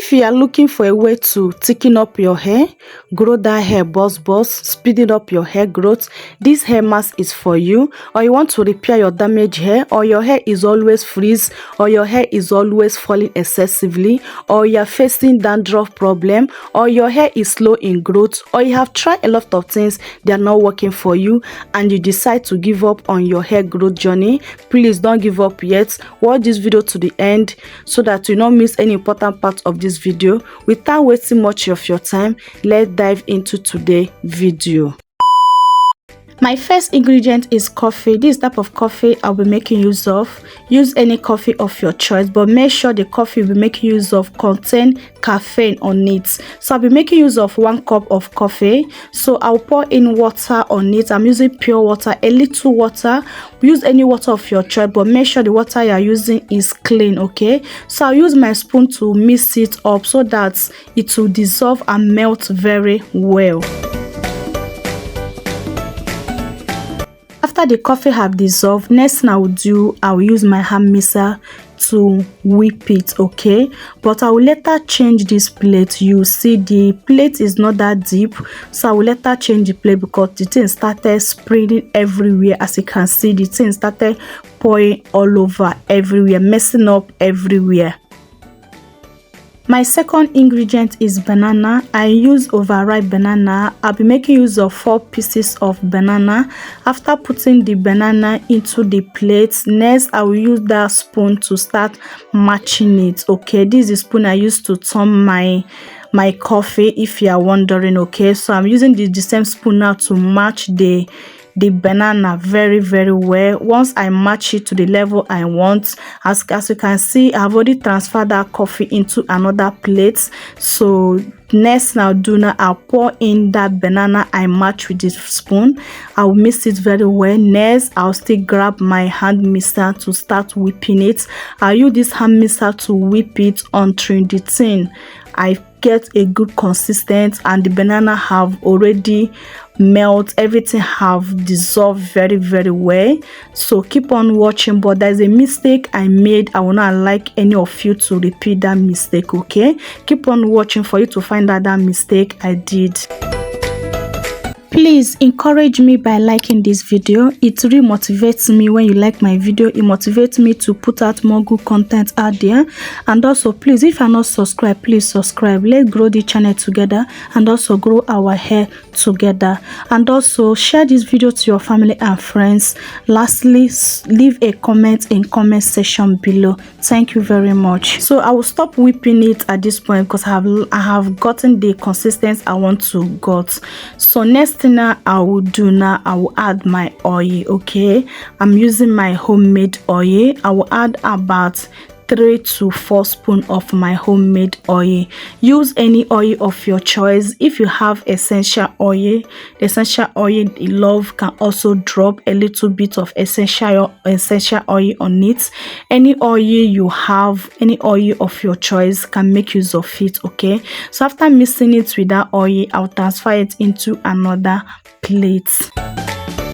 If you are looking for a way to thicken up your hair, grow that hair buzz, speeding up your hair growth, this hair mask is for you. Or you want to repair your damaged hair, or your hair is always frizz, or your hair is always falling excessively, or you are facing dandruff problem, or your hair is slow in growth, or you have tried a lot of things, they are not working for you, and you decide to give up on your hair growth journey. Please don't give up yet. Watch this video to the end so that you don't miss any important part of this video. Without wasting much of your time, let's dive into today's video. My first ingredient is coffee. This type of coffee I'll be making use of. Use any coffee of your choice, but make sure the coffee you'll be making use of contain caffeine on it. So I'll be making use of 1 cup of coffee. So I'll pour in water on it. I'm using pure water, a little water. Use any water of your choice, but make sure the water you're using is clean, okay? So I'll use my spoon to mix it up so that it will dissolve and melt very well. After the coffee have dissolved, next thing I will use my hand mixer to whip it, okay? But I will later change this plate. You see the plate is not that deep, so I will later change the plate because the thing started spreading everywhere. As you can see, the thing started pouring all over everywhere, messing up everywhere. My second ingredient is banana. I use overripe banana. I'll be making use of 4 pieces of banana. After putting the banana into the plate, next I will use that spoon to start matching it, okay? This is the spoon I use to turn my coffee, if you are wondering, okay? So I'm using the same spoon now to match the banana very well. Once I match it to the level I want, as you can see, I've already transferred that coffee into another plate. So next I'll pour in that banana I match with this spoon. I'll mix it very well. Next, I'll still grab my hand mixer to start whipping it. I'll use this hand mixer to whip it until the thing I get a good consistency and the banana have already melt, everything have dissolved very well. So keep on watching, but there's a mistake I made. I will not like any of you to repeat that mistake, okay? Keep on watching for you to find out that mistake I did. Please encourage me by liking this video. It really motivates me. When you like my video, it motivates me to put out more good content out there. And also, please, if you're not subscribed, please subscribe. Let's grow the channel together and also grow our hair together. And also share this video to your family and friends. Lastly, leave a comment in comment section below. Thank you very much. So I will stop whipping it at this point because I have gotten the consistency I want to get. So next thing I will add my oil, okay? I'm using my homemade oil. I will add about 3 to 4 spoons of my homemade oil. Use any oil of your choice. If you have essential oil, the essential oil you love, can also drop a little bit of essential oil on it. Any oil you have, any oil of your choice, can make use of it, okay? So after mixing it with that oil, I'll transfer it into another plate.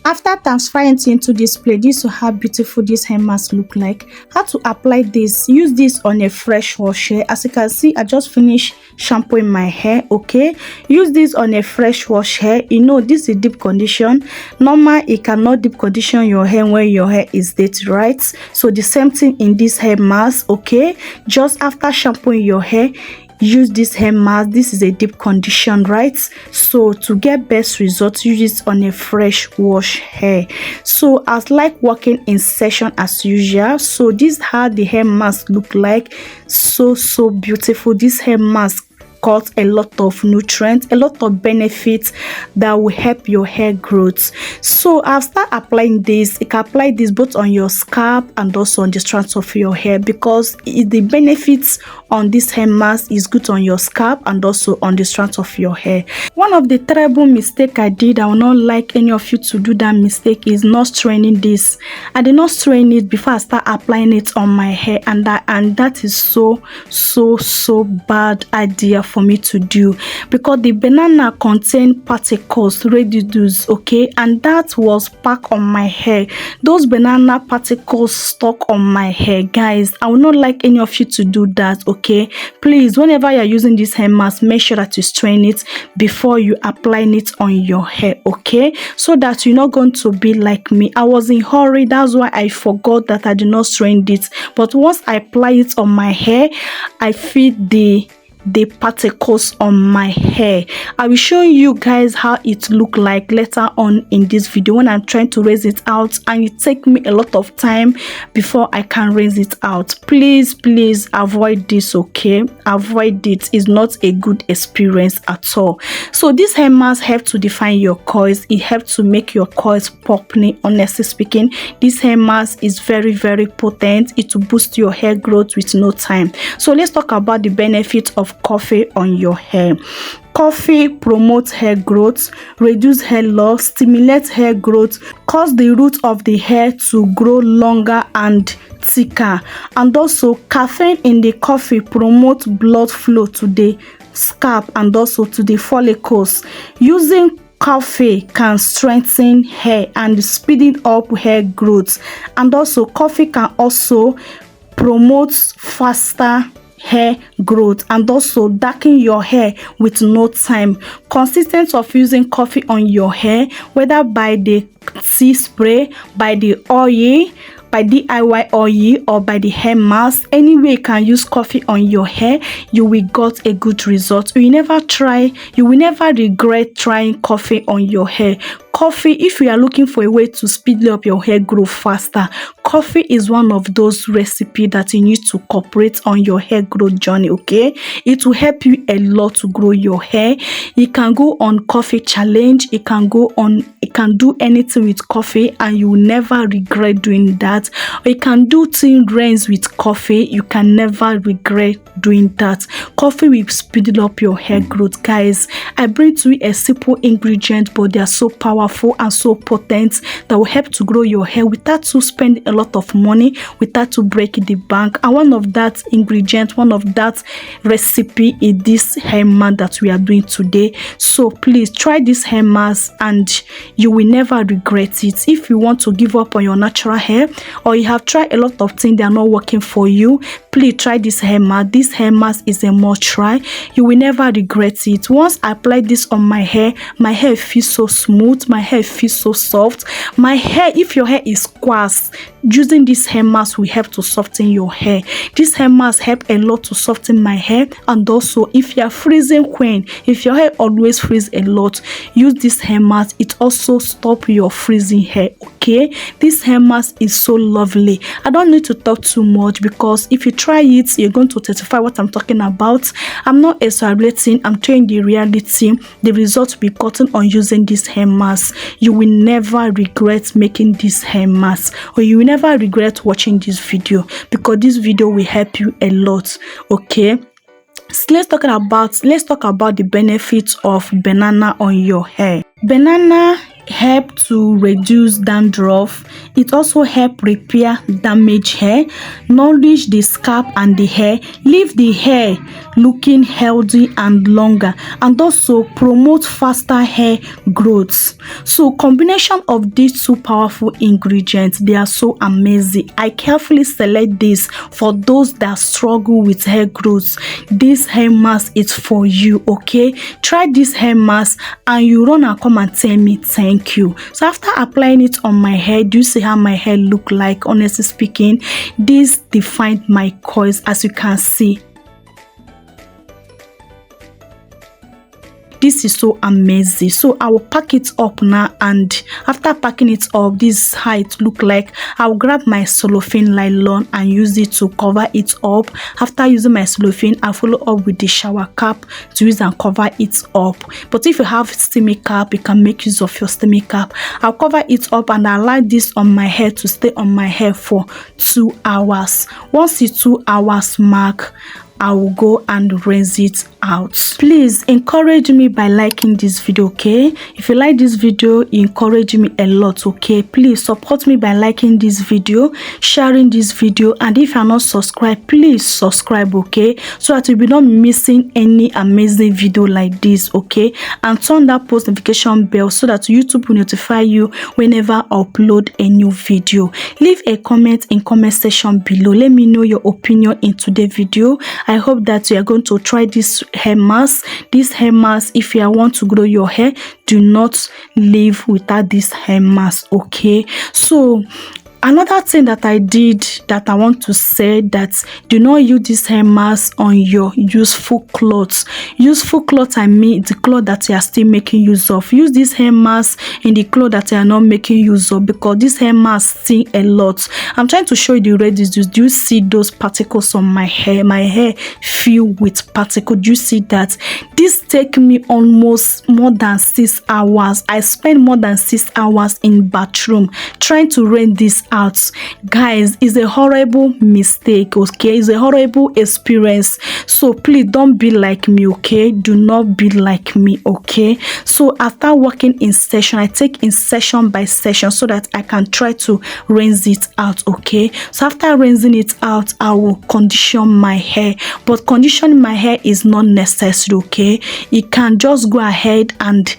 After transferring it into this plate, this is how beautiful this hair mask look like. How to apply this? Use this on a fresh wash hair. As you can see, I just finished shampooing my hair, okay? Use this on a fresh wash hair. You know this is deep condition. Normal, it cannot deep condition your hair when your hair is dirty, right? So the same thing in this hair mask, okay? Just after shampooing your hair, use this hair mask. This is a deep condition, right? So to get best results, use it on a fresh wash hair. So as like working in session as usual. So this is how the hair mask look like. So beautiful. This hair mask got a lot of nutrients, a lot of benefits that will help your hair growth. So I'll start applying this. You can apply this both on your scalp and also on the strands of your hair because the benefits on this hair mask is good on your scalp and also on the strands of your hair. One of the terrible mistake I did, I will not like any of you to do that mistake, is not straining this. I did not strain it before I start applying it on my hair, and that is so bad idea for me to do, because the banana contained particles, residues, okay, and that was packed on my hair. Those banana particles stuck on my hair. Guys, I would not like any of you to do that, okay? Please, whenever you're using this hair mask, make sure that you strain it before you apply it on your hair, okay, so that you're not going to be like me. I was in hurry, that's why I forgot that I did not strain it, but once I apply it on my hair, I feel the particles on my hair. I will show you guys how it look like later on in this video when I'm trying to raise it out, and it take me a lot of time before I can raise it out. Please avoid this, okay? Avoid it. It's not a good experience at all. So this hair mask helps to define your coils. It helps to make your coils popping. Honestly speaking, this hair mask is very potent. It will boost your hair growth with no time. So let's talk about the benefits of coffee on your hair. Coffee promotes hair growth, reduce hair loss, stimulates hair growth, cause the root of the hair to grow longer and thicker. And also, caffeine in the coffee promotes blood flow to the scalp and also to the follicles. Using coffee can strengthen hair and speeding up hair growth. And also, coffee can also promote faster hair growth and also darken your hair with no time. Consistency of using coffee on your hair, whether by the tea spray, by the oil, by DIY oil, or by the hair mask, any way you can use coffee on your hair, you will get a good result. You will never regret trying coffee on your hair. Coffee, if you are looking for a way to speed up your hair growth faster, coffee is one of those recipes that you need to incorporate on your hair growth journey, okay? It will help you a lot to grow your hair. You can go on coffee challenge. You can do anything with coffee and you will never regret doing that. Or you can do thin rinse with coffee. You can never regret doing that. Coffee will speed up your hair growth. Guys, I bring to you a simple ingredient, but they are so powerful and so potent that will help to grow your hair without to spend a lot of money, without to break the bank. And one of that ingredient, one of that recipe is this hair mask that we are doing today. So please try this hair mask and you will never regret it. If you want to give up on your natural hair, or you have tried a lot of things that are not working for you, please try this hair mask. This hair mask is a must try. You will never regret it. Once I apply this on my hair feels so smooth, my hair feels so soft. My hair, if your hair is coarse, using this hair mask will help to soften your hair. This hair mask help a lot to soften my hair. And also, if you are freezing queen, if your hair always freeze a lot, use this hair mask. It also stop your freezing hair, okay? This hair mask is so lovely. I don't need to talk too much, because if you try it, you're going to testify what I'm talking about. I'm not exaggerating, I'm telling the reality. The result will be gotten on using this hair mask. You will never regret making this hair mask, or you will never regret watching this video, because this video will help you a lot, okay? So let's talk about the benefits of banana on your hair. Banana help to reduce dandruff. It also help repair damaged hair, nourish the scalp and the hair, leave the hair looking healthy and longer, and also promote faster hair growth. So combination of these two powerful ingredients, they are so amazing. I carefully select this for those that struggle with hair growth. This hair mask is for you, okay? Try this hair mask and you run and come and tell me thank you. So after applying it on my hair, do you see how my hair look like? Honestly speaking, this defined my coils, as you can see. This is so amazing. So I will pack it up now, and after packing it up, this is how it look like. I'll grab my cellophane nylon and use it to cover it up. After using my cellophane, I'll follow up with the shower cap to use and cover it up. But if you have steamy cap, you can make use of your steamy cap. I'll cover it up and allow this on my hair to stay on my hair for 2 hours. Once the 2 hours mark, I will go and rinse it out. Please encourage me by liking this video, okay? If you like this video, you encourage me a lot, okay? Please support me by liking this video, sharing this video, and if you're not subscribed, please subscribe, okay? So that you'll be not missing any amazing video like this, okay? And turn that post notification bell so that YouTube will notify you whenever I upload a new video. Leave a comment in comment section below. Let me know your opinion in today's video. I hope that you are going to try this hair mask. This hair mask, if you want to grow your hair, do not live without this hair mask, okay? So another thing that I did that I want to say, that do not use this hair mask on your useful clothes. Useful clothes, I mean the clothes that you are still making use of. Use this hair mask in the clothes that you are not making use of, because this hair mask sting a lot. I'm trying to show you the red. Do you see those particles on my hair? My hair filled with particles. Do you see that? This take me almost more than 6 hours. I spent more than 6 hours in bathroom trying to rinse this out. Guys, it's a horrible mistake, okay? It's a horrible experience. So please don't be like me, okay? Do not be like me, okay? So after working in session, I take in session by session so that I can try to rinse it out, okay? So after rinsing it out, I will condition my hair. But conditioning my hair is not necessary, okay? You can just go ahead and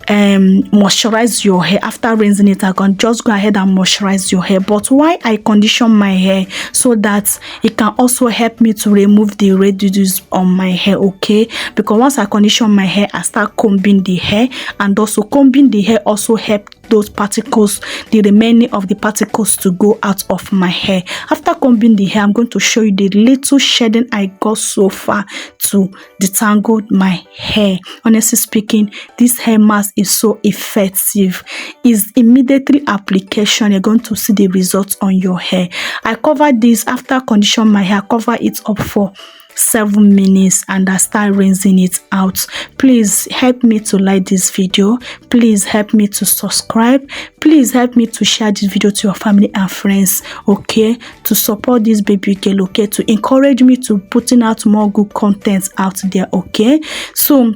moisturize your hair. After rinsing it, I can just go ahead and moisturize your hair. But why I condition my hair? So that it can also help me to remove the residues on my hair, okay? Because once I condition my hair, I start combing the hair, and also combing the hair also help those particles, the remaining of the particles, to go out of my hair. After combing the hair, I'm going to show you the little shedding I got so far to detangle my hair. Honestly speaking, this hair mask is so effective. Is immediately application, you're going to see the results on your hair. I covered this after condition my hair. I cover it up for 7 minutes and I start rinsing it out. Please help me to like this video. Please help me to subscribe. Please help me to share this video to your family and friends, okay? To support this baby girl, okay? To encourage me to putting out more good content out there, okay? So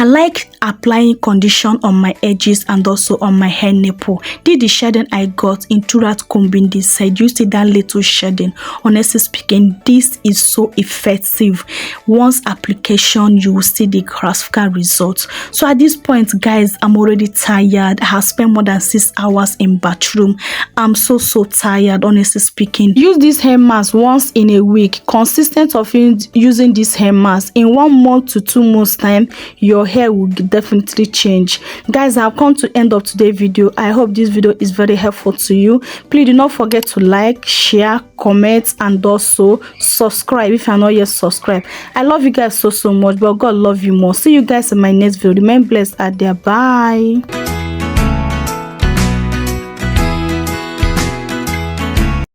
I like applying condition on my edges and also on my hair nipple. Did the shedding I got in throughout combing this side. You see that little shedding? Honestly speaking, this is so effective. Once application, you will see the graphical results. So at this point, guys, I'm already tired. I have spent more than 6 hours in bathroom. I'm so tired, honestly speaking. Use this hair mask once in a week. Consistent of using this hair mask in 1 month to 2 months time, your hair will definitely change. Guys, I've come to end of today's video. I hope this video is very helpful to you. Please do not forget to like, share, comment, and also subscribe if you're not yet subscribed. I love you guys so much, but God love you more. See you guys in my next video. Remain blessed out there. Bye.